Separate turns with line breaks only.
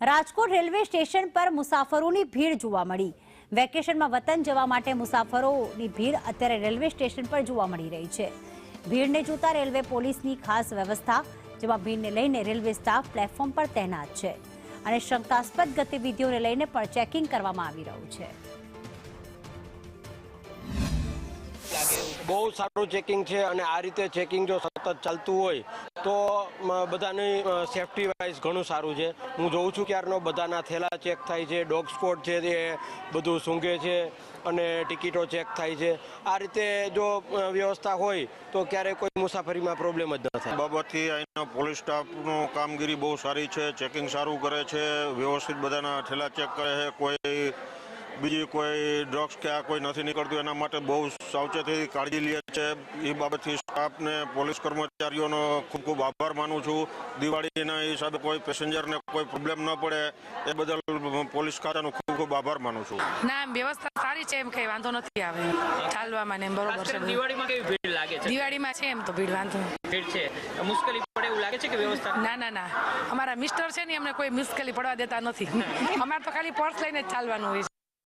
Rajkot railway station પર મુસાફરોની ભીડ જોવા મળી। વેકેશનમાં વતન જવા માટે મુસાફરોની ભીડ અત્યારે રેલવે સ્ટેશન પર જોવા મળી રહી છે। ભીડને જોતા રેલવે પોલીસની ખાસ વ્યવસ્થા, જેમાં ભીડને લઈને રેલવે સ્ટાફ પ્લેટફોર્મ પર તૈનાત છે અને શંકાસ્પદ ગતિવિધિઓને લઈને પણ ચેકિંગ કરવામાં આવી રહ્યું છે।
બહુ સારું ચેકિંગ છે અને આ રીતે ચેકિંગ જો સતત ચાલતું હોય તો બધાની સેફટી વાઇઝ ઘણું સારું છે। હું જોઉં છું ક્યારનો બધાના થેલા ચેક થાય છે, ડોગ સ્કોડ છે એ બધું સૂંઘે છે અને ટિકિટો ચેક થાય છે। આ રીતે જો વ્યવસ્થા હોય તો ક્યારેય કોઈ મુસાફરીમાં પ્રોબ્લેમ જ ન થાય।
બાબતથી અહીંના પોલીસ સ્ટાફનો કામગીરી બહુ સારી છે, ચેકિંગ સારું કરે છે, વ્યવસ્થિત બધાના થેલા ચેક કરે છે, કોઈ બીજી કોઈ ડ્રગ્સ કે આ કોઈ નથી નીકળતું એના માટે બહુ સાવચેતી કાળજી લે છે। એ બાબતથી સ્ટાફને પોલીસ કર્મચારીઓનો ખૂબ ખૂબ આભાર માનું છું। દિવાળીના હિસાબે કોઈ પેસેન્જરને કોઈ પ્રોબ્લેમ ન પડે એ બદલ પોલીસ ખાતાનો ખૂબ ખૂબ આભાર માનું છું।
ના, એમ વ્યવસ્થા સારી છે, એમ કઈ વાંધો નથી આવે ચાલવામાં ને એમ બરોબર છે।
દિવાળીમાં કેવી ભીડ લાગે છે?
દિવાળીમાં છે એમ તો ભીડ વાંધો
ભીડ છે, મુશ્કેલી પડે એવું લાગે છે કે વ્યવસ્થા?
ના ના ના, અમારા મિસ્ટર છે ને અમને કોઈ મુશ્કેલી પડવા દેતા નથી। અમારે તો ખાલી પર્સ લઈને જ ચાલવાનું હોય છે।